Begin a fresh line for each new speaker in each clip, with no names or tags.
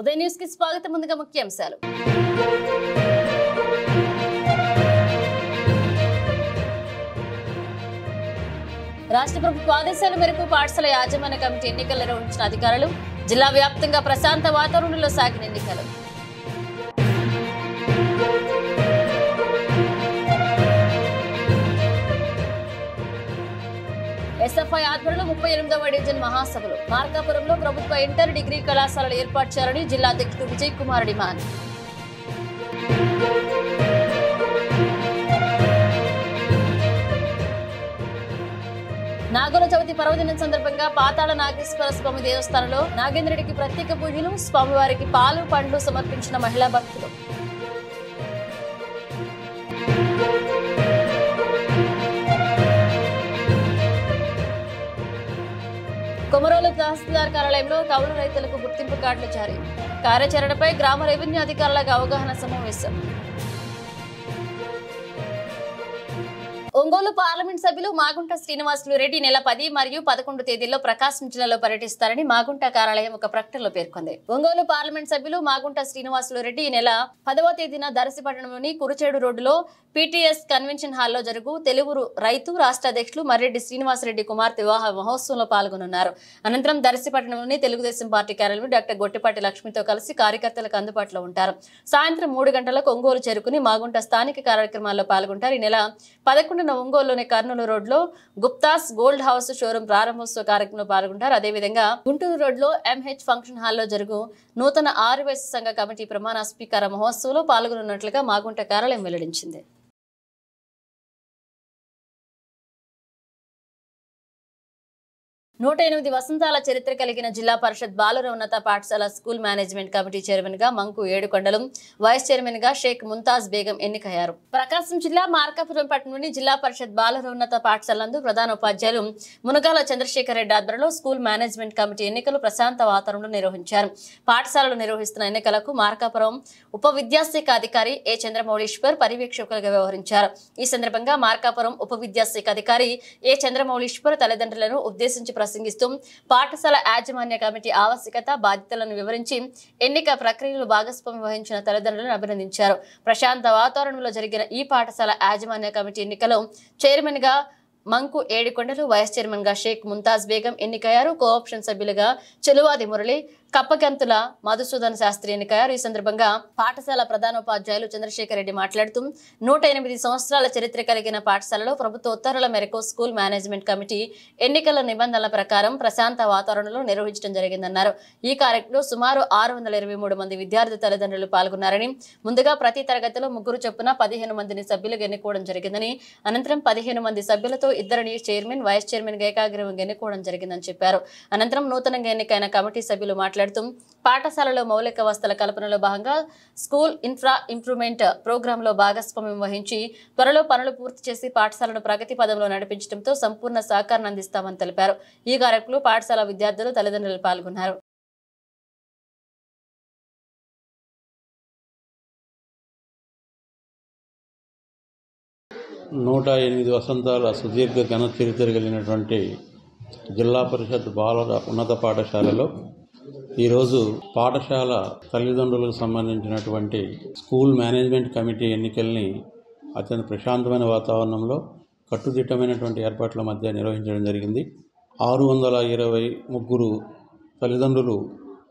ఉదయ news కి స్వాగతం. ముందుగా ముఖ్యాంశాలు. రాష్ట్ర ప్రభుత్వ ఆదేశాల మేరకు పాఠశాల యాజమాన్య కమిటీ ఎన్నికలు నిర్వహించిన అధికారులు. జిల్లా వ్యాప్తంగా ప్రశాంత వాతావరణంలో సాగిన ఎన్నికలు. ఎస్ఎఫ్ఐ ఆధ్వర్యంలో 38వ డివిజన్ మహాసభలు. మార్కాపురంలో ప్రభుత్వ ఇంటర్ డిగ్రీ కళాశాలలు ఏర్పాటు చేయాలని జిల్లా అధ్యక్షుడు విజయ్ కుమార్ డిమాండ్. నాగుల చవితి పర్వదినం సందర్భంగా పాతాళ నాగేశ్వర స్వామి దేవస్థానంలో నాగేంద్రుడికి ప్రత్యేక పూజలు. స్వామివారికి పాలు పండ్లు సమర్పించిన మహిళా భక్తులు. కొమరోలు తహసీల్దార్ కార్యాలయంలో కౌలు రైతులకు గుర్తింపు కార్డులు జారీ. కార్యాచరణపై గ్రామ రెవెన్యూ అధికారులకు అవగాహన సమావేశం. ఒంగోలు పార్లమెంట్ సభ్యులు మాగుంట శ్రీనివాసులు రెడ్డి నెల 10 మరియు 11 తేదీల్లో ప్రకాశం జిల్లాలో పర్యటిస్తారని మాగుంట కార్యాలయం ఒక ప్రకటనలో పేర్కొంది. ఒంగోలు పార్లమెంట్ సభ్యులు మాగుంట శ్రీనివాసులు రెడ్డి నెల 10వ తేదీన దర్శిపట్నంలోని కురుచేడు రోడ్డులో పీటీఎస్ కన్వెన్షన్ హాల్లో జరుగు తెలుగు రైతు రాష్ట్ర అధ్యక్షులు మర్రెడ్డి శ్రీనివాసరెడ్డి కుమార్తె వివాహ మహోత్సవంలో పాల్గొనున్నారు. అనంతరం దర్శిపట్నంలోని తెలుగుదేశం పార్టీ కార్యాలయంలో డాక్టర్ గొట్టిపాటి లక్ష్మితో కలిసి కార్యకర్తలకు అందుబాటులో ఉంటారు. సాయంత్రం 3 గంటలకు ఒంగోలు చేరుకుని మాగుంట స్థానిక కార్యక్రమాల్లో పాల్గొంటారు. ఈ నెల 11న ఒంగోలులోని కర్నూలు రోడ్లో గుప్తాస్ గోల్డ్ హౌస్ షోరూం ప్రారంభోత్సవ కార్యక్రమంలో పాల్గొంటారు. అదేవిధంగా గుంటూరు రోడ్లో ఎంహెచ్ ఫంక్షన్ హాల్లో జరుగు నూతన ఆర్యవైశ్య సంఘ కమిటీ ప్రమాణ స్వీకార మహోత్సవంలో పాల్గొనున్నట్లుగా మాగుంట కార్యాలయం వెల్లడించింది. 108 వసంతాల చరిత్ర కలిగిన జిల్లా పరిషత్ బాలుర ఉన్నత పాఠశాల స్కూల్ మేనేజ్మెంట్ కమిటీ చైర్మన్ గా మంకు ఏడుకొండలు, వైస్ చైర్మన్ గా షేక్ ముంతాజ్ బేగం ఎన్నికయ్యారు. ప్రకాశం జిల్లా మార్కాపురం పట్టణంలోని జిల్లా పరిషత్ బాలుర ఉన్నత పాఠశాల నందు ప్రధాన ఉపాధ్యాయులు మునగాల చంద్రశేఖర్ రెడ్డి ఆధ్వర్యంలో స్కూల్ మేనేజ్మెంట్ కమిటీ ఎన్నికలు ప్రశాంత వాతావరణంలో నిర్వహించారు. పాఠశాలలో నిర్వహిస్తున్న ఎన్నికలకు మార్కాపురం ఉప విద్యాశాఖ అధికారి ఏ చంద్రమౌళీశ్వర్ పర్యవేక్షకులుగా వ్యవహరించారు. ఈ సందర్భంగా మార్కాపురం ఉప విద్యాశాఖ అధికారి ఏ చంద్రమౌళీశ్వర్ తల్లిదండ్రులను ఉద్దేశించి ప్రసంగిస్తూ పాఠశాల యాజమాన్య కమిటీ ఆవశ్యకత, బాధ్యతలను వివరించి ఎన్నిక ప్రక్రియలో భాగస్వామ్యం వహించిన తల్లిదండ్రులను అభినందించారు. ప్రశాంత వాతావరణంలో జరిగిన ఈ పాఠశాల యాజమాన్య కమిటీ ఎన్నికలో చైర్మన్ గా మంకు ఏడుకొండలు, వైస్ చైర్మన్ గా షేక్ ముంతాజ్ బేగం ఎన్నికయ్యారు. కోఆప్షన్ సభ్యులుగా చెలువాది మురళి, కప్పగంతుల మధుసూదన్ శాస్త్రి ఎన్నికయ్యారు. ఈ సందర్భంగా పాఠశాల ప్రధానోపాధ్యాయులు చంద్రశేఖర్ రెడ్డి మాట్లాడుతూ 108 సంవత్సరాల చరిత్ర కలిగిన పాఠశాలలో ప్రభుత్వ ఉత్తర్వుల మేరకు స్కూల్ మేనేజ్మెంట్ కమిటీ ఎన్నికల నిబంధనల ప్రకారం ప్రశాంత వాతావరణంలో నిర్వహించడం జరిగిందన్నారు. ఈ కార్యక్రమంలో సుమారు 623 మంది విద్యార్థి తల్లిదండ్రులు పాల్గొన్నారని, ముందుగా ప్రతి తరగతిలో 3 చొప్పున 15 మందిని సభ్యులుగా ఎన్నుకోవడం జరిగిందని, అనంతరం 15 మంది సభ్యులతో 2 చైర్మన్, వైస్ చైర్మన్ గా ఏకాగ్రీవంగా ఎన్నుకోవడం జరిగిందని చెప్పారు. అనంతరం నూతనంగా ఎన్నికైన కమిటీ సభ్యులు మాట్లాడుతూ పాఠశాలలో మౌలిక వసతుల కల్పనలో భాగంగా స్కూల్ ఇన్ఫ్రా ఇంప్రూవ్మెంట్ ప్రోగ్రామ్ లో భాగస్వామ్యం వహించి త్వరలో పనులు పూర్తి చేసి పాఠశాలను ప్రగతి పదంలో నడిపించడంతో సంపూర్ణ సహకారాన్ని అందిస్తామని తెలిపారు. ఈ కార్యక్రమంలో పాఠశాల విద్యార్థులు, తల్లిదండ్రులు పాల్గొన్నారు.
నూట 8 వసంతాల సుదీర్ఘ ఘన చరిత్ర కలిగినటువంటి జిల్లా పరిషత్ బాలుర ఉన్నత పాఠశాలలో ఈరోజు పాఠశాల తల్లిదండ్రులకు సంబంధించినటువంటి స్కూల్ మేనేజ్మెంట్ కమిటీ ఎన్నికల్ని అత్యంత ప్రశాంతమైన వాతావరణంలో కట్టుదిట్టమైనటువంటి ఏర్పాట్ల మధ్య నిర్వహించడం జరిగింది. 623 తల్లిదండ్రులు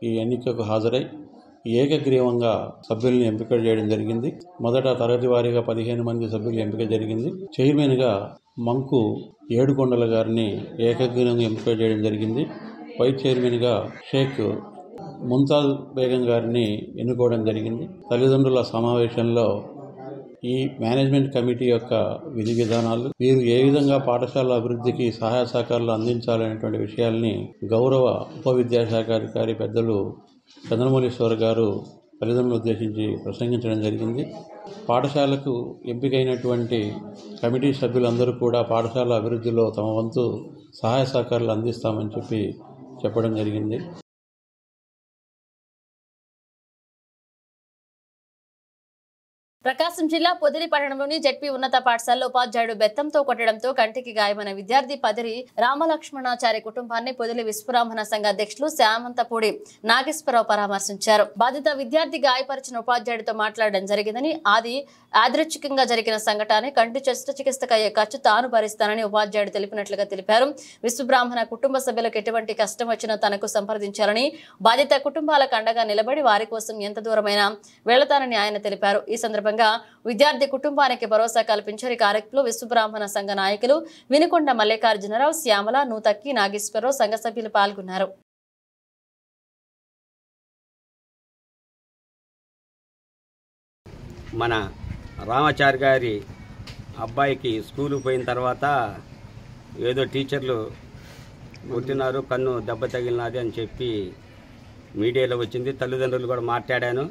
ఈ ఎన్నికకు హాజరై ఏకగ్రీవంగా సభ్యుల్ని ఎంపిక చేయడం జరిగింది. మొదట తరగతి వారీగా 15 మంది సభ్యులు ఎంపిక జరిగింది. చైర్మన్గా మంకు ఏడుకొండల గారిని ఏకగ్రీవంగా ఎంపిక చేయడం జరిగింది. వైస్ చైర్మన్గా షేక్ ముంతాజ్ బేగం గారిని ఎన్నుకోవడం జరిగింది. తల్లిదండ్రుల సమావేశంలో ఈ మేనేజ్మెంట్ కమిటీ యొక్క విధి విధానాలు, వీరు ఏ విధంగా పాఠశాల అభివృద్ధికి సహాయ సహకారాలు అందించాలనేటువంటి విషయాల్ని గౌరవ ఉప విద్యాశాఖ అధికారి పెద్దలు చంద్రమౌళీశ్వర్ గారు తల్లిదండ్రులను ఉద్దేశించి ప్రసంగించడం జరిగింది. పాఠశాలకు ఎంపికైనటువంటి కమిటీ సభ్యులందరూ కూడా పాఠశాల అభివృద్ధిలో తమ వంతు సహాయ సహకారాలు అందిస్తామని చెప్పడం జరిగింది.
ప్రకాశం జిల్లా పొదిలి పట్టణంలోని జెడ్పీ ఉన్నత పాఠశాలలో ఉపాధ్యాయుడు బెత్తంతో కొట్టడంతో కంటికి గాయమైన విద్యార్థి పదిరి రామలక్ష్మణాచారి కుటుంబాన్ని పొదిలి విశ్వబ్రాహ్మణ సంఘ అధ్యక్షులు శామంతపూడి నాగేశ్వరరావు పరామర్శించారు. బాధిత విద్యార్థి గాయపరిచిన ఉపాధ్యాయుడితో మాట్లాడడం జరిగిందని, అది యాదృచ్ఛికంగా జరిగిన సంఘటన, కంటి శస్త్రచికిత్సకు అయ్యే ఖర్చు తాను భరిస్తానని ఉపాధ్యాయుడు తెలిపినట్లుగా తెలిపారు. విశ్వబ్రాహ్మణ కుటుంబ సభ్యులకు ఎటువంటి కష్టం వచ్చినా తనకు సంప్రదించాలని, బాధిత కుటుంబాలకు అండగా నిలబడి వారి కోసం ఎంత దూరమైనా వెళతానని ఆయన తెలిపారు. ఈ సందర్భంగా విద్యార్థి కుటుంబానికి భరోసా కల్పించారు. ఈ కార్యక్రమంలో విశ్వబ్రాహ్మణ సంఘ నాయకులు వినుకొండ మల్లికార్జునరావు, శ్యామల, నూతక్కి, నాగేశ్వరరావు సంఘ సభ్యులు పాల్గొన్నారు.
మన రామాచారి గారి అబ్బాయికి స్కూలుకు పోయిన తర్వాత ఏదో టీచర్లు కొట్టినారు, కన్ను దెబ్బ తగిలినది అని చెప్పి మీడియాలో వచ్చింది. తల్లిదండ్రులు కూడా మాట్లాడాను,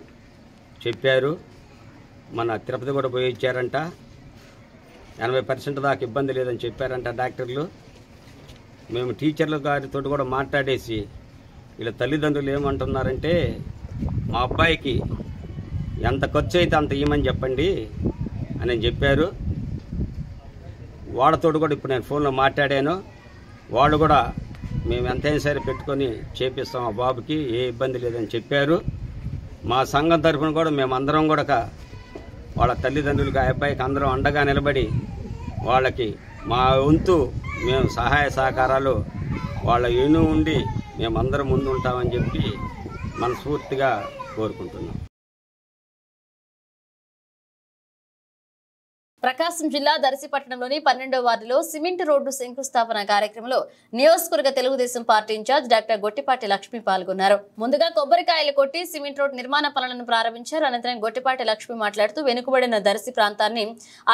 చెప్పారు. మన తిరుపతి కూడా పోయి ఇచ్చారంట, 80% దాకా ఇబ్బంది లేదని చెప్పారంట డాక్టర్లు. మేము టీచర్ల గారితో కూడా మాట్లాడేసి వీళ్ళ తల్లిదండ్రులు ఏమంటున్నారంటే, మా అబ్బాయికి ఎంత ఖర్చు అయితే అంత ఇవ్వమని చెప్పండి అని చెప్పారు. వాళ్ళతో కూడా ఇప్పుడు నేను ఫోన్లో మాట్లాడాను. వాళ్ళు కూడా మేము ఎంతైనా సరే పెట్టుకొని చేపిస్తాం, ఆ బాబుకి ఏ ఇబ్బంది లేదని చెప్పారు. మా సంఘం తరఫున కూడా మేమందరం కూడా వాళ్ళ తల్లిదండ్రులకి ఆ అబ్బాయికి అందరం అండగా నిలబడి వాళ్ళకి మా వంతు మేము సహాయ సహకారాలు వాళ్ళ ఎను ఉండి మేమందరం ముందు ఉంటామని చెప్పి మనస్ఫూర్తిగా కోరుకుంటున్నాం.
ప్రకాశం జిల్లా దర్శిపట్నంలోని 12వ వార్డులో సిమెంట్ రోడ్డు శంకుస్థాపన కార్యక్రమంలో నియోజకవర్గ Telugu Desam party in-charge doctor Gottipati Lakshmi పాల్గొన్నారు. ముందుగా కొబ్బరికాయలు కొట్టి సిమెంట్ రోడ్ నిర్మాణ పనులను ప్రారంభించారు. అనంతరం గొట్టిపాటి లక్ష్మి మాట్లాడుతూ వెనుకబడిన దర్శి ప్రాంతాన్ని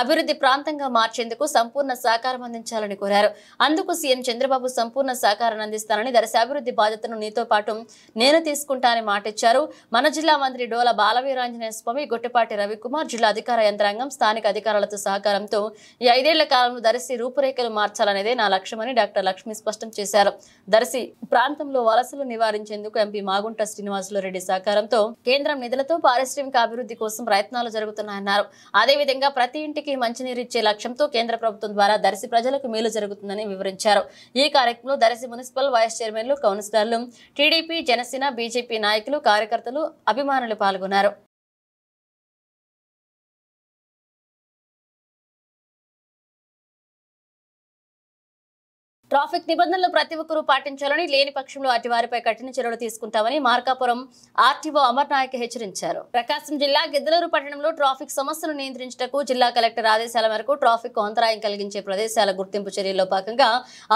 అభివృద్ధి ప్రాంతంగా మార్చేందుకు సంపూర్ణ సహకారం అందించాలని కోరారు. అందుకు సీఎం చంద్రబాబు సంపూర్ణ సహకారం అందిస్తానని, దర్శి అభివృద్ధి బాధ్యతను నీతో పాటు నేను తీసుకుంటానని మాటిచ్చారు. మన జిల్లా మంత్రి డోల బాలవీరాంజనేయ స్వామి, గొట్టిపాటి రవికుమార్, జిల్లా అధికార యంత్రాంగం, స్థానిక అధికారులతో సహకారంతో ఈ 5 ఏళ్ల కాలంలో దర్శి రూపురేఖలు మార్చాలనేదే నా లక్ష్యమని డాక్టర్ లక్ష్మి స్పష్టం చేశారు. దర్శి ప్రాంతంలో వలసలు నివారించేందుకు ఎంపీ మాగుంట శ్రీనివాసులు సహకారంతో కేంద్రం నిధులతో పారిశ్రామిక అభివృద్ధి కోసం ప్రయత్నాలు జరుగుతున్నాయన్నారు. అదేవిధంగా ప్రతి ఇంటికి మంచినీరు ఇచ్చే లక్ష్యంతో కేంద్ర ప్రభుత్వం ద్వారా దర్శి ప్రజలకు మేలు జరుగుతుందని వివరించారు. ఈ కార్యక్రమంలో దర్శి మున్సిపల్ వైస్ చైర్మన్లు, కౌన్సిలర్లు, టీడీపీ, జనసేన, బీజేపీ నాయకులు, కార్యకర్తలు, అభిమానులు పాల్గొన్నారు. ట్రాఫిక్ నిబంధనలు ప్రతి ఒక్కరూ పాటించాలని, లేని పక్షంలో అటు వారిపై కఠిన చర్యలు తీసుకుంటామని మార్కాపురం ఆర్టీఓ అమర్ నాయక్ హెచ్చరించారు. ప్రకాశం జిల్లా గిద్దలూరు పట్టణంలో ట్రాఫిక్ సమస్యలను నియంత్రించడానికి జిల్లా కలెక్టర్ ఆదేశాల మేరకు ట్రాఫిక్ అంతరాయం కలిగించే ప్రదేశాల గుర్తింపు చర్యల్లో భాగంగా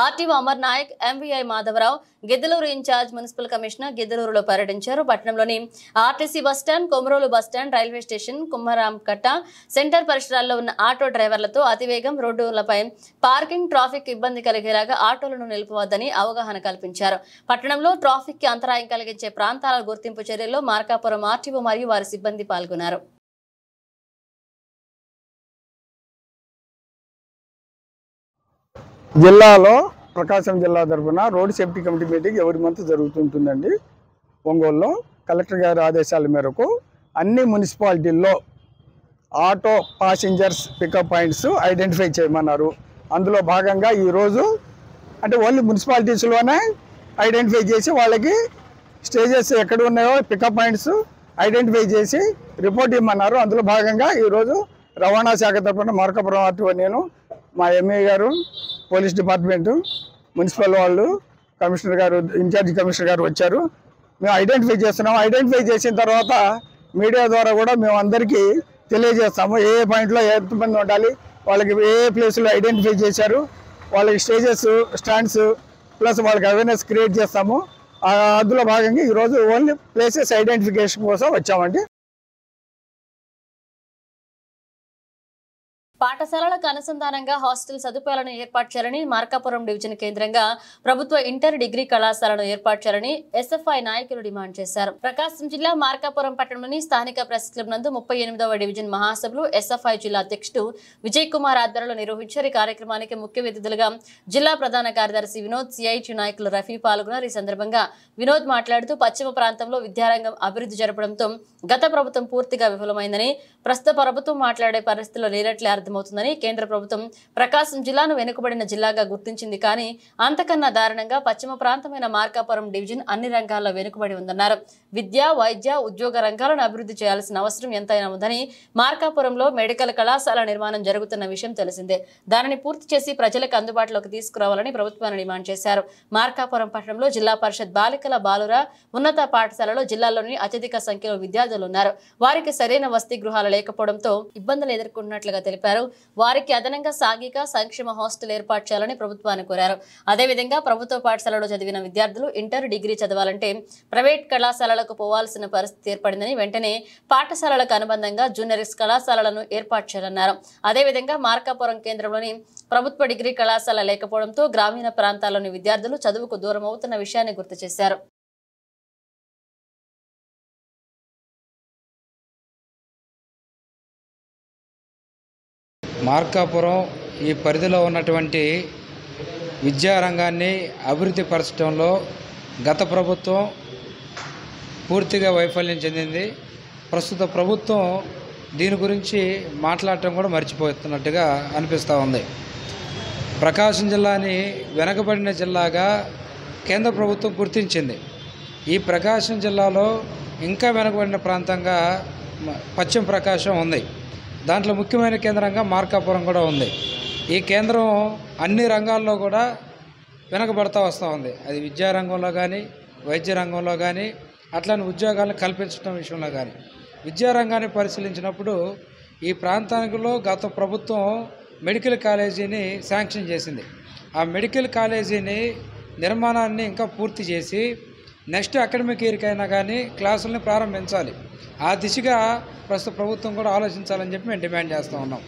RTO Amar Nayak, MVI Madhavarao, Giddalur incharge municipal commissioner గిద్దలూరులో పర్యటించారు. పట్టణంలోని RTC bus stand, Komarolu bus stand, railway station, Kummaramkatta centre పరిసరాల్లో ఉన్న ఆటో డ్రైవర్లతో అతివేగం, రోడ్డులపై పార్కింగ్, ట్రాఫిక్ ఇబ్బంది కలిగేలాగా ఆటోలను నిలుపవద్దని అవగాహన కల్పించారు. పట్టణంలో ట్రాఫిక్ కి అంతరాయం కలిగించే ప్రాంతాల గుర్తింపు చర్యల్లో మార్కాపురం ఆర్టీఓ మరియు వారి సిబ్బంది పాల్గొన్నారు.
జిల్లాలో ప్రకాశం జిల్లా తరఫున road safety committee meeting every month జరుగుతుంటుందండి. ఒంగోలులో కలెక్టర్ గారి ఆదేశాల మేరకు అన్ని మున్సిపాలిటీల్లో auto passengers pickup points identify చేయమన్నారు. అందులో భాగంగా ఈరోజు అంటే ఓన్లీ మున్సిపాలిటీస్లోనే ఐడెంటిఫై చేసి వాళ్ళకి స్టేజెస్ ఎక్కడ ఉన్నాయో పికప్ పాయింట్స్ ఐడెంటిఫై చేసి రిపోర్ట్ ఇవ్వమన్నారు. అందులో భాగంగా ఈరోజు రవాణా శాఖ తరఫున మార్కాపురం ఆర్టీఓ, నేను, మా ఎంఏ గారు, పోలీస్ డిపార్ట్మెంటు, మున్సిపల్ వాళ్ళు, కమిషనర్ గారు, ఇన్ఛార్జ్ కమిషనర్ గారు వచ్చారు. మేము ఐడెంటిఫై చేస్తున్నాము. ఐడెంటిఫై చేసిన తర్వాత మీడియా ద్వారా కూడా మేము అందరికీ తెలియజేస్తాము. ఏ పాయింట్లో ఎంతమంది ఉండాలి, వాళ్ళకి ఏ ప్లేస్లో ఐడెంటిఫై చేశారు, వాళ్ళకి స్టేజెస్, స్టాండ్స్ ప్లస్ వాళ్ళకి అవేర్నెస్ క్రియేట్ చేస్తాము. అందులో భాగంగా ఈరోజు ఓన్లీ ప్లేసెస్ ఐడెంటిఫికేషన్ కోసం వచ్చామండి.
పాఠశాలలకు అనుసంధానంగా హాస్టల్ సదుపాయాలను ఏర్పాటు చేయాలని మార్కాపురం డివిజన్ కేంద్రంగా ప్రభుత్వ ఇంటర్ డిగ్రీ కళాశాలను ఏర్పాటు చేయాలని ఎస్ఎఫ్ఐ నాయకులు డిమాండ్ చేశారు. ప్రకాశం జిల్లా మార్కాపురం పట్టణంలోని స్థానిక ప్రెస్ క్లబ్ నందు 38వ డివిజన్ మహాసభలు ఎస్ఎఫ్ఐ జిల్లా అధ్యక్షుడు విజయ్ కుమార్ ఆధ్వర్యంలో నిర్వహించారు. ఈ కార్యక్రమానికి ముఖ్య అతిథులుగా జిల్లా ప్రధాన కార్యదర్శి వినోద్, సిఐటి నాయకులు రఫీ పాల్గొన్నారు. ఈ సందర్భంగా వినోద్ మాట్లాడుతూ పశ్చిమ ప్రాంతంలో విద్యారంగం అభివృద్ధి జరపడంతో గత ప్రభుత్వం పూర్తిగా విఫలమైందని, ప్రస్తుత ప్రభుత్వం మాట్లాడే పరిస్థితుల్లో లేనట్లే అర్థమవుతుందని, కేంద్ర ప్రభుత్వం ప్రకాశం జిల్లాను వెనుకబడిన జిల్లాగా గుర్తించింది కానీ అంతకన్నా దారుణంగా పశ్చిమ ప్రాంతమైన మార్కాపురం డివిజన్ అన్ని రంగాల్లో వెనుకబడి ఉందన్నారు. విద్య, వైద్య, ఉద్యోగ రంగాలను అభివృద్ధి చేయాల్సిన అవసరం ఎంతైనా ఉందని, మార్కాపురంలో మెడికల్ కళాశాల నిర్మాణం జరుగుతున్న విషయం తెలిసిందే. దానిని పూర్తి చేసి ప్రజలకు అందుబాటులోకి తీసుకురావాలని ప్రభుత్వాన్ని డిమాండ్ చేశారు. మార్కాపురం పట్టణంలో జిల్లా పరిషత్ బాలికల బాలుర ఉన్నత పాఠశాలలో జిల్లాలోని అత్యధిక సంఖ్యలో విద్యార్థులు ఉన్నారు. వారికి సరైన వసతి గృహాలు లేకపోవడంతో ఇబ్బందులు ఎదుర్కొంటున్నట్లుగా తెలిపారు. వారికి అదనంగా సాంఘిక సంక్షేమ హాస్టల్ ఏర్పాటు చేయాలని ప్రభుత్వాన్ని కోరారు. అదేవిధంగా ప్రభుత్వ పాఠశాలలో చదివిన విద్యార్థులు ఇంటర్ డిగ్రీ చదవాలంటే ప్రైవేట్ కళాశాలలకు పోవాల్సిన పరిస్థితి ఏర్పడిందని, వెంటనే పాఠశాలలకు అనుబంధంగా జూనియర్స్ కళాశాలలను ఏర్పాటు చేయాలన్నారు. అదేవిధంగా మార్కాపురం కేంద్రంలోని ప్రభుత్వ డిగ్రీ కళాశాల లేకపోవడంతో గ్రామీణ ప్రాంతాల్లోని విద్యార్థులు చదువుకు దూరం అవుతున్న విషయాన్ని గుర్తు చేశారు.
మార్కాపురం ఈ పరిధిలో ఉన్నటువంటి విద్యారంగాన్ని అభివృద్ధి పరచడంలో గత ప్రభుత్వం పూర్తిగా వైఫల్యం చెందింది. ప్రస్తుత ప్రభుత్వం దీని గురించి మాట్లాడటం కూడా మర్చిపోతున్నట్టుగా అనిపిస్తూ ఉంది. ప్రకాశం జిల్లాని వెనకబడిన జిల్లాగా కేంద్ర ప్రభుత్వం గుర్తించింది. ఈ ప్రకాశం జిల్లాలో ఇంకా వెనకబడిన ప్రాంతంగా పశ్చిమ ప్రకాశం ఉంది. దాంట్లో ముఖ్యమైన కేంద్రంగా మార్కాపురం కూడా ఉంది. ఈ కేంద్రం అన్ని రంగాల్లో కూడా వెనకబడతా వస్తూ ఉంది. అది విద్యారంగంలో కానీ, వైద్య రంగంలో కానీ, అట్లని ఉద్యోగాలను కల్పించడం విషయంలో కానీ. విద్యారంగాన్ని పరిశీలించినప్పుడు ఈ ప్రాంతానికిలో గత ప్రభుత్వం మెడికల్ కాలేజీని శాంక్షన్ చేసింది. ఆ మెడికల్ కాలేజీని నిర్మాణాన్ని ఇంకా పూర్తి చేసి నెక్స్ట్ అకాడమిక్ ఇయర్కి అయినా కానీ క్లాసుల్ని ప్రారంభించాలి. ఆ దిశగా ప్రస్తుత ప్రభుత్వం కూడా ఆలోచించాలని చెప్పి మేము డిమాండ్ చేస్తూ ఉన్నాం.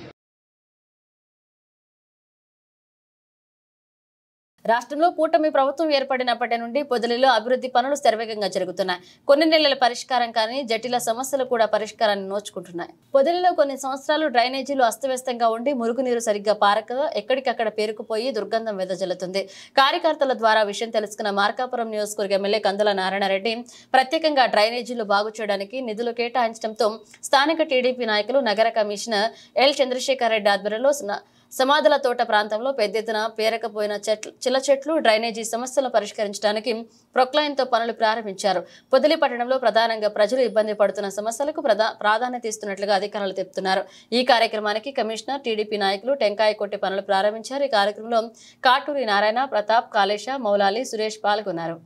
రాష్ట్రంలో కూటమి ప్రభుత్వం ఏర్పడినప్పటి నుండి పొదిలిలో అభివృద్ధి పనులు శరవేగంగా జరుగుతున్నాయి. కొన్ని నెలల పరిష్కారం కానీ జటిల సమస్యలు కూడా పరిష్కారాన్ని నోచుకుంటున్నాయి. పొదిలిలో కొన్ని సంవత్సరాలు డ్రైనేజీలు అస్తవ్యస్తంగా ఉండి మురుగునీరు సరిగ్గా పారక ఎక్కడికక్కడ పేరుకుపోయి దుర్గంధం వెదజల్లుతుంది. కార్యకర్తల ద్వారా విషయం తెలుసుకున్న మార్కాపురం నియోజకవర్గ ఎమ్మెల్యే కందుల నారాయణరెడ్డి ప్రత్యేకంగా డ్రైనేజీలు బాగు చేయడానికి నిధులు కేటాయించడంతో స్థానిక టీడీపీ నాయకులు, నగర కమిషనర్ ఎల్ చంద్రశేఖర్ రెడ్డి ఆధ్వర్యంలో సమాధుల తోట ప్రాంతంలో పెద్ద ఎత్తున పేరకపోయిన చిల్ల చెట్లు, డ్రైనేజీ సమస్యలను పరిష్కరించడానికి ప్రొక్లైన్తో పనులు ప్రారంభించారు. పొదిలి పట్టణంలో ప్రధానంగా ప్రజలు ఇబ్బంది పడుతున్న సమస్యలకు ప్రాధాన్యత ఇస్తున్నట్లుగా అధికారులు చెబుతున్నారు. ఈ కార్యక్రమానికి కమిషనర్, టీడీపీ నాయకులు టెంకాయ కొట్టి పనులు ప్రారంభించారు. ఈ కార్యక్రమంలో కాటూరి నారాయణ, ప్రతాప్, కాళేశ, మౌలాలి, సురేష్ పాల్గొన్నారు.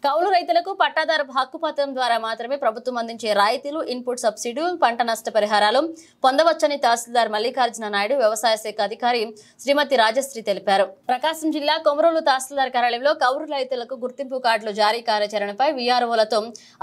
కౌలు రైతులకు పట్టాదారు హక్కుపత్రం ద్వారా మాత్రమే ప్రభుత్వం అందించే రాయితీలు, ఇన్పుట్ సబ్సిడీ, పంట నష్ట పరిహారాలు పొందవచ్చని తహసీల్దార్ మల్లికార్జున నాయుడు, వ్యవసాయ శాఖ అధికారి శ్రీమతి రాజశ్రీ తెలిపారు. ప్రకాశం జిల్లా కొమరోలు తహసీల్దార్ కార్యాలయంలో కౌలు రైతులకు గుర్తింపు కార్డులు జారీ కార్యాచరణపై వీఆర్ఓలతో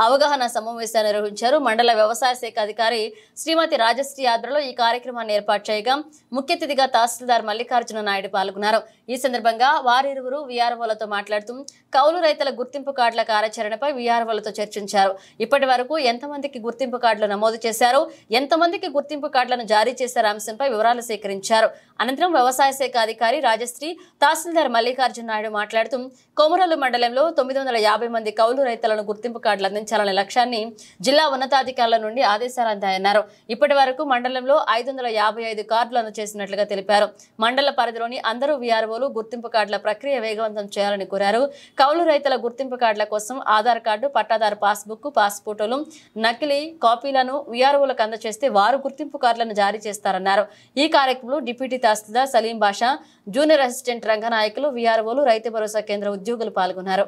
అవగాహన సమావేశాన్ని నిర్వహించారు. మండల వ్యవసాయ శాఖ అధికారి శ్రీమతి రాజశ్రీ ఆధ్వర్యంలో ఈ కార్యక్రమాన్ని ఏర్పాటు చేయగా ముఖ్య అతిథిగా తహసీల్దార్ మల్లికార్జున నాయుడు పాల్గొన్నారు. ఈ సందర్భంగా వారిరువురు వీఆర్ఓలతో మాట్లాడుతూ కౌలు రైతుల గుర్తింపు కార్డుల కార్యాచరణపై వీఆర్ఓలతో చర్చించారు. ఇప్పటి వరకు ఎంతమందికి గుర్తింపు కార్డులు నమోదు చేశారు, ఎంతమందికి గుర్తింపు కార్డులను జారీ చేశారు అంశంపై వివరాలు సేకరించారు. అనంతరం వ్యవసాయ శాఖ అధికారి రాజశ్రీ, తహసీల్దార్ మల్లికార్జున నాయుడు మాట్లాడుతూ కొమరోలు మండలంలో 950 మంది కౌలు రైతులను గుర్తింపు కార్డులు అందించాలనే లక్ష్యాన్ని జిల్లా ఉన్నతాధికారుల నుండి ఆదేశాలు అందాయన్నారు. ఇప్పటి వరకు మండలంలో 555 కార్డులు అందజేసినట్లుగా తెలిపారు. మండల పరిధిలోని అందరూ వీఆర్ఓలు గుర్తింపు కార్డుల ప్రక్రియ వేగవంతం చేయాలని కోరారు. కౌలు రైతుల గుర్తింపు కార్డుల కోసం ఆధార్ కార్డు, పట్టాదారు పాస్బుక్, పాస్పోర్టులు, నకిలీ కాపీలను వీఆర్ఓలకు అందజేస్తే వారు గుర్తింపు కార్డులను జారీ చేస్తారన్నారు. ఈ కార్యక్రమంలో డిప్యూటీ తహసీల్దార్ సలీం బాషా, జూనియర్ అసిస్టెంట్ రంగనాయకులు, వీఆర్ఓలు, రైతు భరోసా కేంద్ర ఉద్యోగులు పాల్గొన్నారు.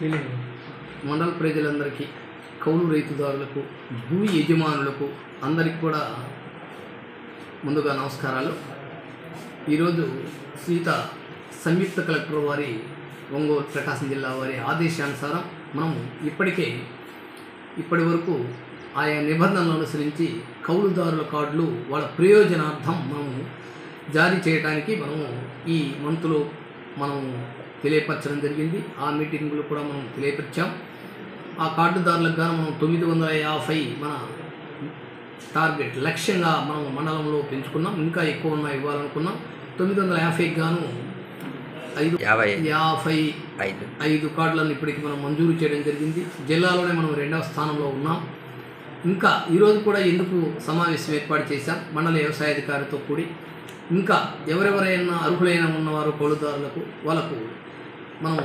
మండల ప్రజలందరికీ, కౌలు రైతుదారులకు, భూ యజమానులకు అందరికీ కూడా ముందుగా నమస్కారాలు. ఈరోజు సీత సంయుక్త కలెక్టర్ వారి ఒంగోలు ప్రకాశం జిల్లా వారి ఆదేశానుసారం మనం ఇప్పటి వరకు ఆయా నిబంధనలను అనుసరించి కౌలుదారుల కార్డులు వాళ్ళ ప్రయోజనార్థం మనము జారీ చేయడానికి మనము ఈ మంత్లో మనం తెలియపరచడం జరిగింది. ఆ మీటింగ్లో కూడా మనం తెలియపరిచాం. ఆ కార్డుదారులకు గాను మనం 950 మన టార్గెట్ లక్ష్యంగా మనం మండలంలో పెంచుకున్నాం. ఇంకా ఎక్కువ ఉన్నాయి ఇవ్వాలనుకున్నాం. 950 గాను 55 కార్డులను ఇప్పటికి మనం మంజూరు చేయడం జరిగింది. జిల్లాలోనే మనం 2వ స్థానంలో ఉన్నాం. ఇంకా ఈరోజు కూడా ఎందుకు సమావేశం ఏర్పాటు చేశాం మండల వ్యవసాయ అధికారితో కూడి. ఇంకా ఎవరెవరైనా అర్హులైన ఉన్నవారు కౌలుదారులకు వాళ్ళకు మనం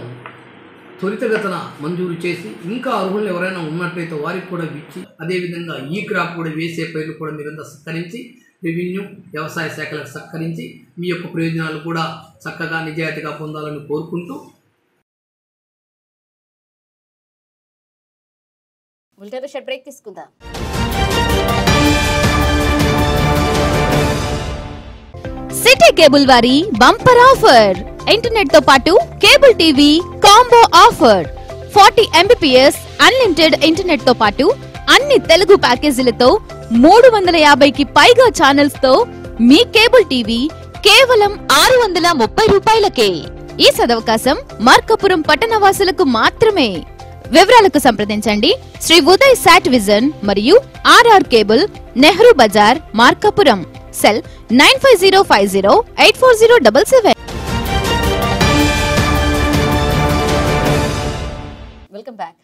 త్వరితగతన మంజూరు చేసి, ఇంకా అర్హులు ఎవరైనా ఉన్నట్లయితే వారికి కూడా ఇచ్చి, అదేవిధంగా ఈ క్రాప్ కూడా వేసే పైర్లు కూడా మీరంతా సత్కరించి, రెవెన్యూ వ్యవసాయ శాఖలకు సత్కరించి మీ యొక్క ప్రయోజనాలు కూడా చక్కగా నిజాయితీగా పొందాలని కోరుకుంటూ
బ్రేక్ తీసుకుందాం.
సిటీ కేబుల్ వారి బంపర్ ఆఫర్. ఇంటర్నెట్ తో పాటు cable TV combo offer. 40 Mbps unlimited internet తో పాటు అన్ని తెలుగు ప్యాకేజీలతో 350కి పైగా ఛానల్స్ తో మీ కేబుల్ టీవీ కేవలం 630 రూపాయలకే. ఈ సదవకాశం మార్కాపురం పట్టణవాసులకు మాత్రమే. వివరాలకు సంప్రదించండి శ్రీ ఉదయ్ సాట్ విజన్ మరియు RR cable, Nehru Bazar, Markapuram. Cell 9505084077.
Welcome back.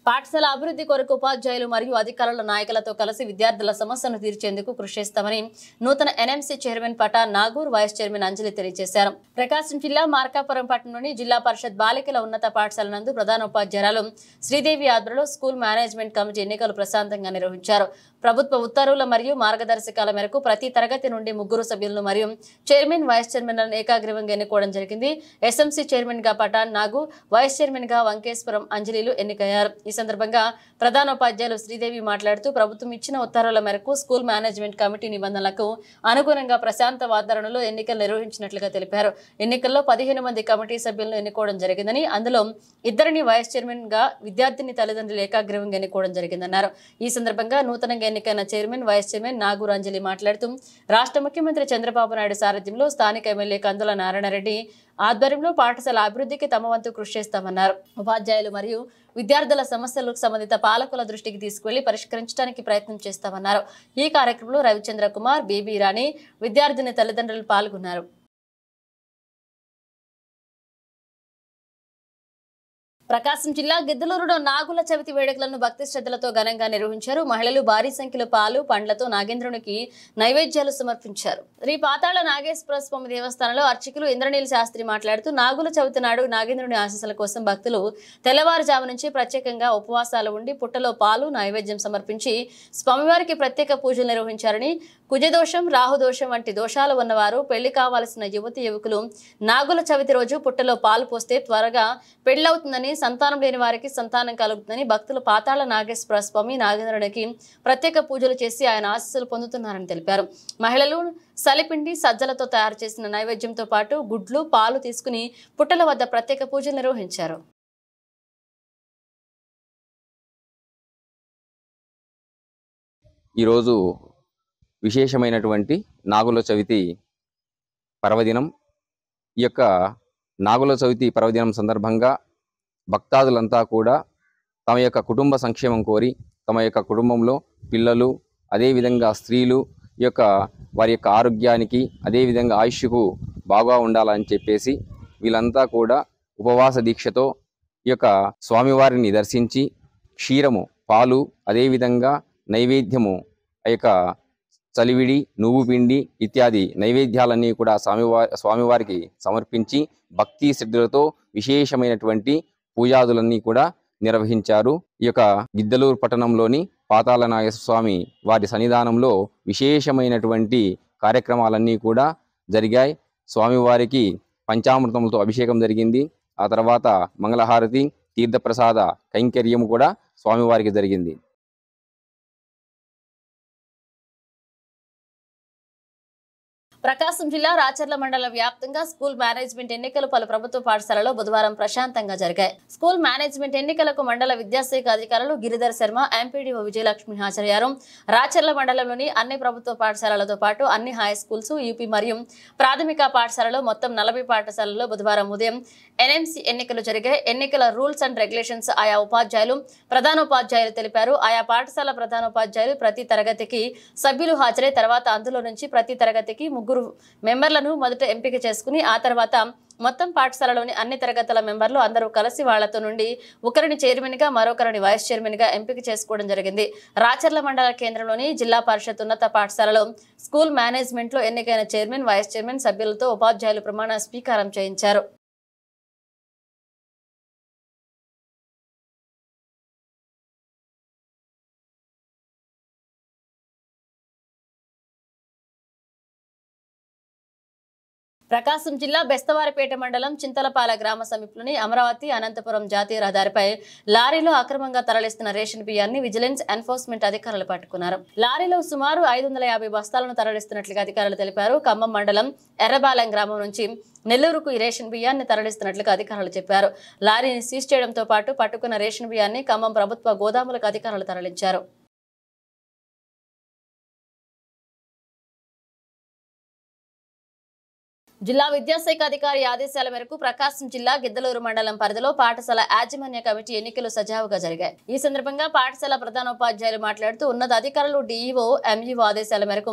పాఠశాల అభివృద్ధి కొరకు ఉపాధ్యాయులు మరియు అధికారుల నాయకులతో కలిసి విద్యార్థుల సమస్యను తీర్చేందుకు కృషి చేస్తామని నూతన NMC chairman Pata Nagur, vice chairman Anjali తెలియజేశారు. ప్రకాశం జిల్లా మార్కాపురం పట్టణంలోని జిల్లా పరిషత్ బాలికల ఉన్నత పాఠశాల నందు ప్రధాన ఉపాధ్యాయురాలు శ్రీదేవి ఆధ్వర్యంలో స్కూల్ మేనేజ్మెంట్ కమిటీ ఎన్నికలు ప్రశాంతంగా నిర్వహించారు. ప్రభుత్వ ఉత్తర్వుల మరియు మార్గదర్శకాల మేరకు ప్రతి తరగతి నుండి 3 సభ్యులను మరియు చైర్మన్, వైస్ చైర్మన్లను ఏకాగ్రీవంగా ఎన్నుకోవడం జరిగింది. ఎస్ఎంసీ చైర్మన్ గా పఠాన్ నాగు, వైస్ చైర్మన్ గా వంకేశ్వరం అంజలిలు ఎన్నికయ్యారు. ఈ సందర్భంగా ప్రధానోపాధ్యాయులు శ్రీదేవి మాట్లాడుతూ ప్రభుత్వం ఇచ్చిన ఉత్తర్వుల మేరకు స్కూల్ మేనేజ్మెంట్ కమిటీ నిబంధనలకు అనుగుణంగా ప్రశాంత వాతావరణంలో ఎన్నికలు నిర్వహించినట్లుగా తెలిపారు. ఎన్నికల్లో 15 మంది కమిటీ సభ్యులను ఎన్నుకోవడం జరిగిందని, అందులో 2 వైస్ చైర్మన్ గా విద్యార్థిని తల్లిదండ్రులు ఏకాగ్రీవంగా ఎన్నుకోవడం జరిగిందన్నారు. ఈ సందర్భంగా నూతనంగా ఎన్నికైన చైర్మన్, వైస్ చైర్మన్ నాగూర్ అంజలి మాట్లాడుతూ రాష్ట్ర ముఖ్యమంత్రి చంద్రబాబు నాయుడు సారథ్యంలో స్థానిక ఎమ్మెల్యే కందుల నారాయణరెడ్డి ఆధ్వర్యంలో పాఠశాల అభివృద్ధికి తమ వంతు కృషి చేస్తామన్నారు. ఉపాధ్యాయులు మరియు విద్యార్థుల సమస్యలకు సంబంధిత పాలకుల దృష్టికి తీసుకువెళ్లి పరిష్కరించడానికి ప్రయత్నం చేస్తామన్నారు. ఈ కార్యక్రమంలో రవిచంద్ర కుమార్, బీబీ రాణి, విద్యార్థిని తల్లిదండ్రులు పాల్గొన్నారు. ప్రకాశం జిల్లా గిద్దలూరులో నాగుల చవితి వేడుకలను భక్తి శ్రద్ధలతో ఘనంగా నిర్వహించారు. మహిళలు భారీ సంఖ్యలో పాలు, పండ్లతో నాగేంద్రునికి నైవేద్యాలు సమర్పించారు. శ్రీ పాతాళ నాగేశ్వర స్వామి దేవస్థానంలో అర్చకులు ఇంద్రనీల్ శాస్త్రి మాట్లాడుతూ నాగుల చవితి నాడు నాగేంద్రుని ఆశీస్సుల కోసం భక్తులు తెల్లవారుజాము నుంచి ప్రత్యేకంగా ఉపవాసాలు ఉండి పుట్టలో పాలు, నైవేద్యం సమర్పించి స్వామివారికి ప్రత్యేక పూజలు నిర్వహించారని, కుజదోషం, రాహుదోషం వంటి దోషాలు ఉన్నవారు, పెళ్లి కావాల్సిన యువతి యువకులు నాగుల చవితి రోజు పుట్టలో పాలు పోస్తే త్వరగా పెళ్లవుతుందని, సంతానం లేని వారికి సంతానం కలుగుతుందని భక్తులు పాతాళ నాగేశ్వర స్వామి నాగేంద్రునికి ప్రత్యేక పూజలు చేసి ఆయన ఆశీస్సులు పొందుతున్నారని తెలిపారు. మహిళలు సలిపిండి, సజ్జలతో తయారు చేసిన నైవేద్యంతో పాటు గుడ్లు, పాలు తీసుకుని పుట్టల వద్ద ప్రత్యేక పూజలు నిర్వహించారు.
ఈరోజు విశేషమైనటువంటి నాగుల చవితి పర్వదినం. ఈ యొక్క నాగుల చవితి పర్వదినం సందర్భంగా భక్తాదులంతా కూడా తమ యొక్క కుటుంబ సంక్షేమం కోరి, తమ యొక్క కుటుంబంలో పిల్లలు, అదేవిధంగా స్త్రీలు వారి యొక్క ఆరోగ్యానికి, అదేవిధంగా ఆయుష్కు బాగా ఉండాలని చెప్పేసి వీళ్ళంతా కూడా ఉపవాస దీక్షతో ఈ యొక్క స్వామివారిని దర్శించి క్షీరము, పాలు, అదేవిధంగా నైవేద్యము, ఆ యొక్క చలివిడి, నువ్వు పిండి ఇత్యాది నైవేద్యాలన్నీ కూడా స్వామివారికి సమర్పించి భక్తి శ్రద్ధలతో విశేషమైనటువంటి పూజాదులన్నీ కూడా నిర్వహించారు. ఈ యొక్క గిద్దలూరు పట్టణంలోని పాతాళ నాగేశ్వర స్వామి వారి సన్నిధానంలో విశేషమైనటువంటి కార్యక్రమాలన్నీ కూడా జరిగాయి. స్వామివారికి పంచామృతములతో అభిషేకం జరిగింది. ఆ తర్వాత మంగళహారతి, తీర్థప్రసాద కైంకర్యము కూడా స్వామివారికి జరిగింది.
ప్రకాశం జిల్లా రాచర్ల మండల వ్యాప్తంగా స్కూల్ మేనేజ్మెంట్ ఎన్నికలు పలు ప్రభుత్వ పాఠశాలలో బుధవారం ప్రశాంతంగా జరిగాయి. స్కూల్ మేనేజ్మెంట్ ఎన్నికలకు మండల విద్యాశాఖ అధికారులు గిరిధర్ శర్మ, ఎంపీడీఓ విజయలక్ష్మి హాజరయ్యారు. రాచర్ల మండలంలోని అన్ని ప్రభుత్వ పాఠశాలలతో పాటు అన్ని హై స్కూల్స్, యూపీ మరియు ప్రాథమిక పాఠశాలలో మొత్తం 40 పాఠశాలల్లో బుధవారం ఉదయం ఎన్ఎంసీ ఎన్నికలు జరిగాయి. ఎన్నికల రూల్స్ అండ్ రెగ్యులేషన్స్ ఆయా ఉపాధ్యాయులు, ప్రధానోపాధ్యాయులు తెలిపారు. ఆయా పాఠశాల ప్రధానోపాధ్యాయులు ప్రతి తరగతికి సభ్యులు హాజరై తర్వాత అందులో నుంచి ప్రతి తరగతికి 3 మెంబర్లను మొదట ఎంపిక చేసుకుని ఆ తర్వాత మొత్తం పాఠశాలలోని అన్ని తరగతుల మెంబర్లు అందరూ కలిసి వాళ్లతో నుండి ఒకరిని చైర్మన్ గా మరొకరిని వైస్ చైర్మన్ గా ఎంపిక చేసుకోవడం జరిగింది. రాచర్ల మండల కేంద్రంలోని జిల్లా పరిషత్ ఉన్నత పాఠశాలలో స్కూల్ మేనేజ్మెంట్ లో ఎన్నికైన చైర్మన్, వైస్ చైర్మన్ సభ్యులతో ఉపాధ్యాయులు ప్రమాణ స్వీకారం చేయించారు. ప్రకాశం జిల్లా బెస్తవారిపేట మండలం చింతలపాల గ్రామ సమీపంలోని అమరావతి అనంతపురం జాతీయ రహదారిపై లారీలో అక్రమంగా తరలిస్తున్న రేషన్ బియ్యాన్ని విజిలెన్స్ ఎన్ఫోర్స్మెంట్ అధికారులు పట్టుకున్నారు. లారీలో సుమారు 550 బస్తాలను తరలిస్తున్నట్లుగా అధికారులు తెలిపారు. ఖమ్మం మండలం ఎర్రబాలెం గ్రామం నుంచి నెల్లూరుకు ఈ రేషన్ బియ్యాన్ని తరలిస్తున్నట్లుగా అధికారులు చెప్పారు. లారీని సీజ్ చేయడంతో పాటు పట్టుకున్న రేషన్ బియ్యాన్ని ఖమ్మం ప్రభుత్వ గోదాములకు అధికారులు తరలించారు. జిల్లా విద్యాశాఖ అధికారి ఆదేశాల మేరకు ప్రకాశం జిల్లా గిద్దలూరు మండలం పరిధిలో పాఠశాల యాజమాన్య కమిటీ ఎన్నికలు సజావుగా జరిగాయి. ఈ సందర్భంగా పాఠశాల ప్రధానోపాధ్యాయులు మాట్లాడుతూ ఉన్నత అధికారులు డీఈఓ, ఎంఈఓ ఆదేశాల మేరకు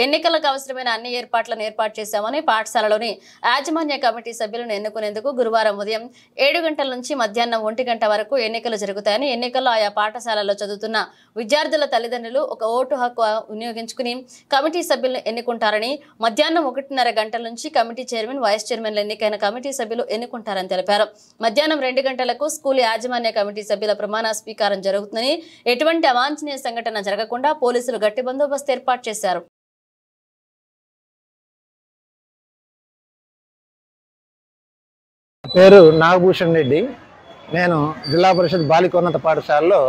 ఎన్నికలకు అవసరమైన అన్ని ఏర్పాట్లను ఏర్పాటు చేశామని, పాఠశాలలోని యాజమాన్య కమిటీ సభ్యులను ఎన్నుకునేందుకు గురువారం ఉదయం 7 గంటల నుంచి మధ్యాహ్నం 1 గంట వరకు ఎన్నికలు జరుగుతాయని, ఎన్నికల్లో ఆయా పాఠశాలలో చదువుతున్న విద్యార్థుల తల్లిదండ్రులు ఒక ఓటు హక్కు వినియోగించుకుని కమిటీ సభ్యులను ఎన్నుకుంటారని, మధ్యాహ్నం 1:30 గంటల నుంచి కమిటీ చైర్మన్, వైస్ చైర్మన్లు ఎన్నికైన కమిటీ సభ్యులు ఎన్నుకుంటారని తెలిపారు. మధ్యాహ్నం 2 గంటలకు స్కూల్ యాజమాన్య కమిటీ సభ్యుల ప్రమాణ స్వీకారం జరుగుతుందని, ఎటువంటి అవాంఛనీయ సంఘటన జరగకుండా పోలీసులు గట్టి బందోబస్తు ఏర్పాటు చేశారు.
పేరు నాగభూషణ్ రెడ్డి. నేను జిల్లా పరిషత్ బాలికోన్నత పాఠశాలలో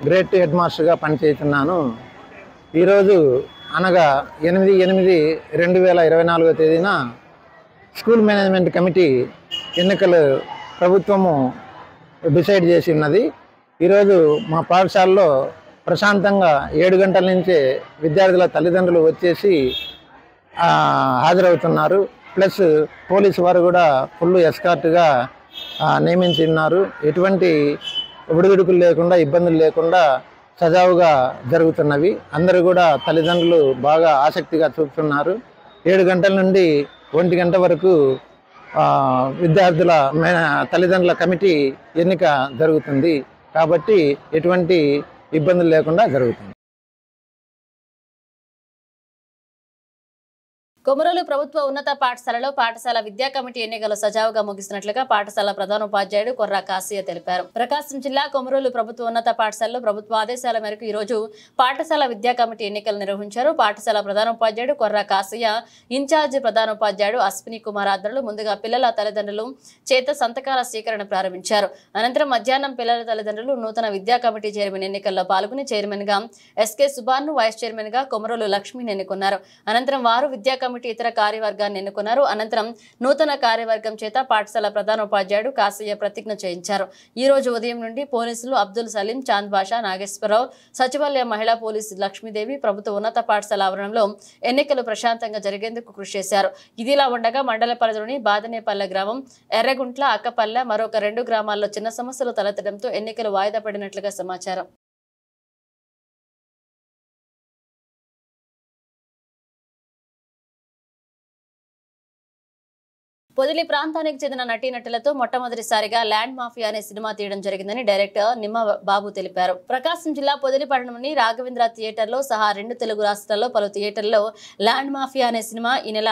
గ్రేడ్ 2 హెడ్ మాస్టర్గా పనిచేస్తున్నాను. ఈరోజు అనగా 8/8/2024 తేదీన స్కూల్ మేనేజ్మెంట్ కమిటీ ఎన్నికలు ప్రభుత్వము డిసైడ్ చేసి ఉన్నది. ఈరోజు మా పాఠశాలలో ప్రశాంతంగా 7 గంటల నుంచే విద్యార్థుల తల్లిదండ్రులు వచ్చేసి హాజరవుతున్నారు. ప్లస్ పోలీసు వారు కూడా ఫుల్ ఎస్కార్ట్గా నియమించి ఉన్నారు. ఎటువంటి ఒడిదుడుకులు లేకుండా, ఇబ్బందులు లేకుండా సజావుగా జరుగుతున్నవి. అందరూ కూడా తల్లిదండ్రులు బాగా ఆసక్తిగా చూపుతున్నారు. 7 గంటల నుండి 1 గంట వరకు విద్యార్థుల తల్లిదండ్రుల కమిటీ ఎన్నిక జరుగుతుంది. కాబట్టి ఎటువంటి ఇబ్బందులు లేకుండా జరుగుతుంది.
కొమరోలు ప్రభుత్వ ఉన్నత పాఠశాలలో పాఠశాల విద్యా కమిటీ ఎన్నికలు సజావుగా ముగిసినట్లుగా పాఠశాల ప్రధానోపాధ్యాయుడు కొర్రా కాసియా తెలిపారు. ప్రకాశం జిల్లా కొమరోలు ప్రభుత్వ ఉన్నత పాఠశాలలో ప్రభుత్వ ఆదేశాల మేరకు ఈ రోజు పాఠశాల విద్యా కమిటీ ఎన్నికలు నిర్వహించారు. పాఠశాల ప్రధానోపాధ్యాయుడు కొర్రా కాసియా, ఇన్ఛార్జి ప్రధానోపాధ్యాయుడు అశ్విని కుమార్ ఆధ్వర్యంలో ముందుగా పిల్లల తల్లిదండ్రులు చేత సంతకాల స్వీకరణ ప్రారంభించారు. అనంతరం మధ్యాహ్నం పిల్లల తల్లిదండ్రులు నూతన విద్యా కమిటీ చైర్మన్ ఎన్నికల్లో పాల్గొని చైర్మన్ గా ఎస్కే సుబాన్, వైస్ చైర్మన్ గా కొమరోలు లక్ష్మిని ఎన్నుకున్నారు. అనంతరం వారు విద్యా కమిటీ ఇతర కార్యవర్గాన్ని ఎన్నుకున్నారు. అనంతరం నూతన కార్యవర్గం చేత పాఠశాల ప్రధానోపాధ్యాయుడు కాసయ్య ప్రతిజ్ఞ చేయించారు. ఈ రోజు ఉదయం నుండి పోలీసులు అబ్దుల్ సలీం, చాంద్ బాషా, నాగేశ్వరరావు, సచివాలయ మహిళా పోలీసు లక్ష్మీదేవి ప్రభుత్వ ఉన్నత పాఠశాల ఆవరణంలో ఎన్నికలు ప్రశాంతంగా జరిగేందుకు కృషి చేశారు. ఇదిలా ఉండగా మండల పరిధిలోని బాదనేపల్లె గ్రామం, ఎర్రగుంట్ల, అక్కపల్లె మరొక 2 గ్రామాల్లో చిన్న సమస్యలు తలెత్తడంతో ఎన్నికలు వాయిదా పడినట్లుగా సమాచారం. పొదిలి ప్రాంతానికి చెందిన నటీనటులతో మొట్టమొదటిసారిగా ల్యాండ్ మాఫియా అనే సినిమా తీయడం జరిగిందని డైరెక్టర్ నిమ్మ బాబు తెలిపారు. ప్రకాశం జిల్లా పొదిలి పట్టణంలోని రాఘవేంద్ర థియేటర్లో సహా 2 తెలుగు రాష్ట్రాల్లో పలు థియేటర్లలో ల్యాండ్ మాఫియా అనే సినిమా ఈ నెల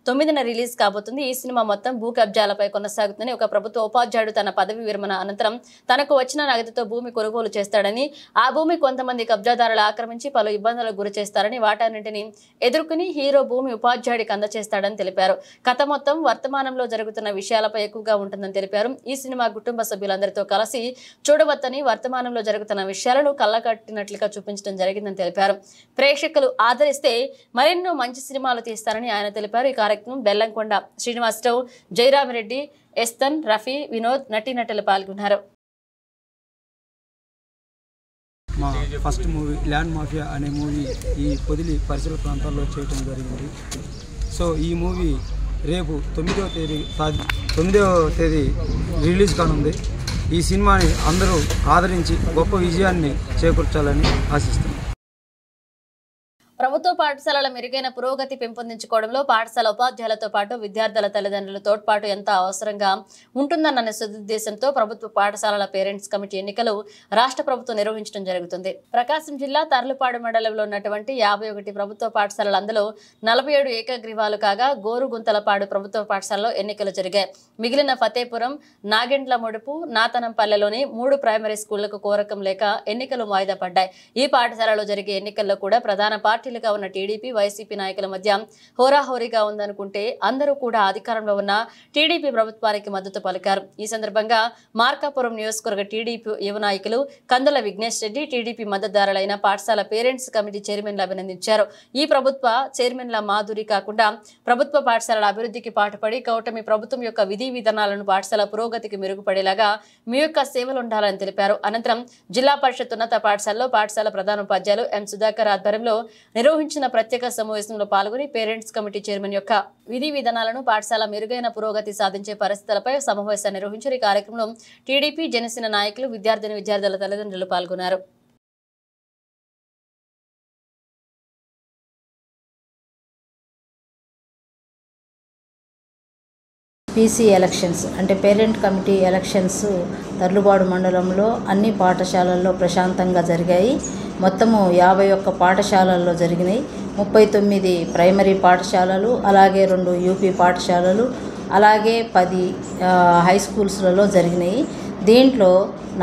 9న రిలీజ్ కాబోతుంది. ఈ సినిమా మొత్తం భూ కబ్జాలపై కొనసాగుతుందని, ఒక ప్రభుత్వ ఉపాధ్యాయుడు తన పదవి విరమణ అనంతరం తనకు వచ్చిన నగదుతో భూమి కొనుగోలు చేస్తాడని, ఆ భూమి కొంతమంది కబ్జాదారులు ఆక్రమించి పలు ఇబ్బందులకు గురి చేస్తారని, వాటన్నింటినీ ఎదుర్కొని హీరో భూమి ఉపాధ్యాయుడికి అందజేస్తాడని తెలిపారు. కథ మొత్తం వర్తమానంలో జరుగుతున్న విషయాలపై ఎక్కువగా ఉంటుందని తెలిపారు. ఈ సినిమా కుటుంబ సభ్యులందరితో కలిసి చూడవచ్చని, వర్తమానంలో జరుగుతున్న విషయాలను కళ్ళకట్టినట్లుగా చూపించడం జరిగిందని తెలిపారు. ప్రేక్షకులు ఆదరిస్తే మరెన్నో మంచి సినిమాలు తీస్తారని ఆయన తెలిపారు. ఈ కార్యక్రమం బెల్లంకొండ శ్రీనివాసరావు, జయరామిరెడ్డి, ఎస్తన్, రఫీ, వినోద్, నటీనటులు పాల్గొన్నారు.
మా ఫస్ట్ మూవీ ల్యాండ్ మాఫియా అనే మూవీ ఈ పొదిలి పరిసర ప్రాంతాల్లో చేయడం జరిగింది. సో ఈ మూవీ రేపు 9వ తేదీ రిలీజ్ కానుంది. ఈ సినిమాని అందరూ ఆదరించి గొప్ప విజయాన్ని చేకూర్చాలని ఆశిస్తున్నాం.
ప్రభుత్వ పాఠశాలల మెరుగైన పురోగతి పెంపొందించుకోవడంలో పాఠశాల ఉపాధ్యాయులతో పాటు విద్యార్థుల తల్లిదండ్రుల తోడ్పాటు ఎంత అవసరంగా ఉంటుందన్న సదుద్దేశంతో ప్రభుత్వ పాఠశాలల పేరెంట్స్ కమిటీ ఎన్నికలు రాష్ట్ర ప్రభుత్వం నిర్వహించడం జరుగుతుంది. ప్రకాశం జిల్లా తర్లుపాడు మండలంలో ఉన్నటువంటి 51 ప్రభుత్వ పాఠశాలలు, అందులో 47 ఏకగ్రీవాలు కాగా గోరుగుంతలపాడు ప్రభుత్వ పాఠశాలలో ఎన్నికలు జరిగాయి. మిగిలిన ఫతేపురం, నాగెండ్ల ముడుపు, నాతనంపల్లెలోని 3 ప్రైమరీ స్కూళ్లకు కోరకం లేక ఎన్నికలు వాయిదా పడ్డాయి. ఈ పాఠశాలలో జరిగే ఎన్నికల్లో కూడా ప్రధాన పార్టీలుగా ఉన్న టీడీపీ, వైసీపీ నాయకుల మధ్య హోరాహోరీగా ఉందనుకుంటే అందరూ కూడా అధికారంలో ఉన్న టీడీపీ ప్రభుత్వానికి మద్దతు పలికారు. ఈ సందర్భంగా మార్కాపురం నియోజకవర్గ టీడీపీ యువ నాయకులు కందుల విఘ్నేష్ రెడ్డి టీడీపీ మద్దతుదారులైన పాఠశాల పేరెంట్స్ కమిటీ చైర్మన్లు అభినందించారు. ఈ ప్రభుత్వ చైర్మన్ల మాధురి కాకుండా ప్రభుత్వ పాఠశాలల అభివృద్ధికి పాటుపడి కూటమి ప్రభుత్వం యొక్క విధి విధానాలను పాఠశాల పురోగతికి మెరుగుపడేలాగా మీ యొక్క సేవలు ఉండాలని తెలిపారు. అనంతరం జిల్లా పరిషత్ ఉన్నత పాఠశాలలో పాఠశాల ప్రధానోపాధ్యాయులు ఎం సుధాకర్ ఆధ్వర్యంలో నిర్వహించిన ప్రత్యేక సమావేశంలో పాల్గొని పేరెంట్స్ కమిటీ చైర్మన్ యొక్క విధి విధానాలను, పాఠశాల మెరుగైన పురోగతి సాధించే పరిస్థితులపై సమావేశాన్ని నిర్వహించారు. ఈ కార్యక్రమంలో టీడీపీ, జనసేన నాయకులు, విద్యార్థుల తల్లిదండ్రులు పాల్గొన్నారు.
పీసీ ఎలక్షన్స్ అంటే పేరెంట్ కమిటీ ఎలక్షన్స్ తర్లుబాడు మండలంలో అన్ని పాఠశాలల్లో ప్రశాంతంగా జరిగాయి. మొత్తము 51 పాఠశాలల్లో జరిగినాయి. 39 ప్రైమరీ పాఠశాలలు, అలాగే 2 యూపీ పాఠశాలలు, అలాగే 10 హై స్కూల్స్లలో జరిగినాయి. దీంట్లో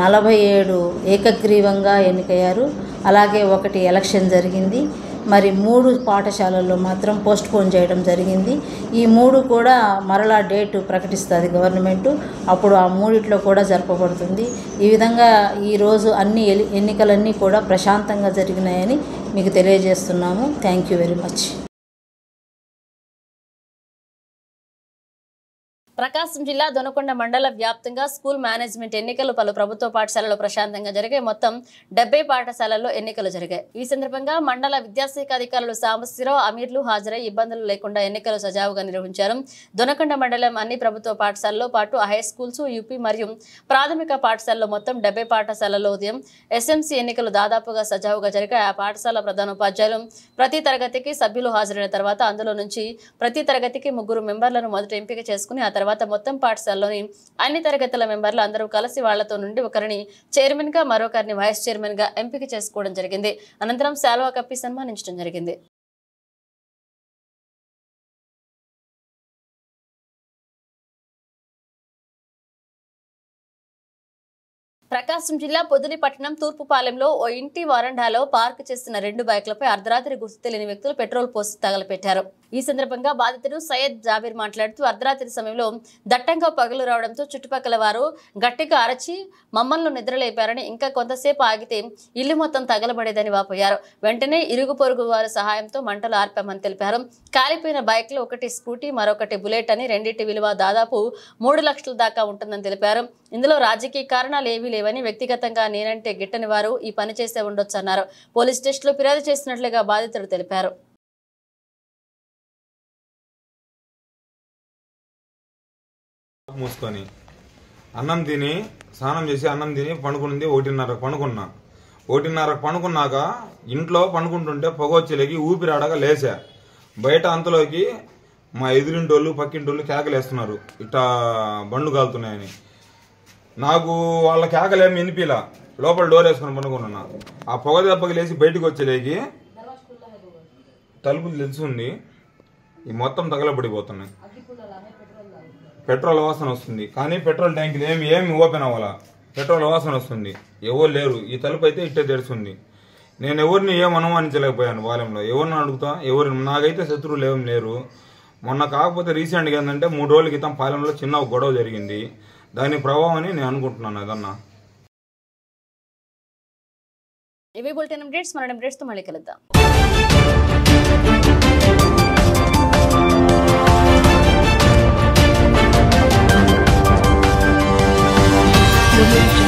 47 ఏకగ్రీవంగా ఎన్నికయ్యారు. అలాగే 1 ఎలక్షన్ జరిగింది. మరి 3 పాఠశాలల్లో మాత్రం పోస్ట్ పోన్ చేయడం జరిగింది. ఈ 3 కూడా మరలా డేటు ప్రకటిస్తుంది గవర్నమెంటు, అప్పుడు ఆ 3 కూడా జరపబడుతుంది. ఈ విధంగా ఈరోజు అన్ని ఎన్నికలన్నీ కూడా ప్రశాంతంగా జరిగినాయని మీకు తెలియజేస్తున్నాము. Thank you very much.
Prakasam జిల్లా దొనకొండ మండల వ్యాప్తంగా స్కూల్ మేనేజ్మెంట్ ఎన్నికలు పలు ప్రభుత్వ పాఠశాలలో ప్రశాంతంగా జరిగాయి. మొత్తం 70 పాఠశాలల్లో ఎన్నికలు జరిగాయి. ఈ సందర్భంగా మండల విద్యాశాఖ అధికారులు సాంబశివరావు, అమీర్లు హాజరై ఇబ్బందులు లేకుండా ఎన్నికలు సజావుగా నిర్వహించారు. దొనకొండ మండలం అన్ని ప్రభుత్వ పాఠశాలల్లో పాటు హై స్కూల్స్, యూపీ మరియు ప్రాథమిక పాఠశాలలో మొత్తం 70 పాఠశాలల్లో ఉదయం ఎస్ఎంసీ ఎన్నికలు దాదాపుగా సజావుగా జరిగాయి. ఆ పాఠశాల ప్రధానోపాధ్యాయులు ప్రతి తరగతికి సభ్యులు హాజరైన తర్వాత అందులో నుంచి ప్రతి తరగతికి 3 మెంబర్లను మొదట ఎంపిక చేసుకుని ఆ తర్వాత మొత్తం పాఠశాలలోని అన్ని తరగతుల మెంబర్లు అందరూ కలిసి వాళ్లతో నుండి ఒకరిని చైర్మన్ గా, మరొకరిని వైస్ చైర్మన్ గా ఎంపిక చేసుకోవడం జరిగింది. అనంతరం శాలువా కప్పి సన్మానించడం జరిగింది. ప్రకాశం జిల్లా పొదిలి పట్టణం తూర్పుపాలెంలో ఓ ఇంటి వరండాలో పార్క్ చేస్తున్న 2 బైక్లపై అర్ధరాత్రి గుర్తు తెలియని వ్యక్తులు పెట్రోల్ పోసి తగలపెట్టారు. ఈ సందర్భంగా బాధితుడు సయ్యద్ జాబీర్ మాట్లాడుతూ అర్ధరాత్రి సమయంలో దట్టంగా పగలు రావడంతో చుట్టుపక్కల వారు గట్టిగా అరచి మమ్మల్ని నిద్రలేపారని, ఇంకా కొంతసేపు ఆగితే ఇల్లు మొత్తం తగలబడేదని వాపోయారు. వెంటనే ఇరుగు పొరుగు వారి సహాయంతో మంటలు ఆర్పామని తెలిపారు. కాలిపోయిన బైక్లు ఒకటి స్కూటీ, మరొకటి బుల్లెట్ అని, రెండింటి విలువ దాదాపు 3 లక్షల దాకా ఉంటుందని తెలిపారు. ఇందులో రాజకీయ కారణాలు ఏవీ లేవని, వ్యక్తిగతంగా నేనంటే గిట్టని వారు ఈ పని చేసే ఉండొచ్చన్నారు. పోలీస్ స్టేషన్లో ఫిర్యాదు చేసినట్లుగా బాధితుడు తెలిపారు.
మూసుకొని అన్నం తిని స్నానం చేసి అన్నం తిని పండుకున్నది 1:30 పనుకున్నా. 1:30 పనుకున్నాక ఇంట్లో పనుకుంటుంటే పొగొచ్చేలేకి ఊపిరాడగా లేచా. బయట అంతలోకి మా ఎదురింటోళ్ళు పక్కింటోళ్ళు కేకలేస్తున్నారు ఇట్లా బండ్లు కాలుతున్నాయని. నాకు వాళ్ళ కేకలేమి వినిపిలా, లోపల డోర్ వేసుకొని పండుకున్నా. ఆ పొగ దెబ్బకి లేచి బయటకు వచ్చేలేకి తలుపులు తెలుసుంది, ఈ మొత్తం తగలబడిపోతున్నాయి. పెట్రోల్ వాసన వస్తుంది, కానీ పెట్రోల్ ట్యాంకులు ఏమి ఓపెన్ అవ్వాలా, పెట్రోల్ వాసన వస్తుంది. ఎవరు లేరు, ఈ తలుపు అయితే ఇట్టే తెరుస్తుంది. నేను ఎవరిని ఏం అనుమానించలేకపోయాను బాల్యంలో. ఎవరిని అడుగుతా, నాకైతే శత్రువులు ఏం లేరు. మొన్న కాకపోతే రీసెంట్గా ఏంటంటే 3 రోజుల క్రితం పాలెంలో చిన్న గొడవ జరిగింది, దాని ప్రభావం అని నేను అనుకుంటున్నాను. అదన్నా
ఇవి బులెటిన్ అప్డేట్స్. మన అప్డేట్స్తో మళ్ళీ కలుద్దాం.
Audio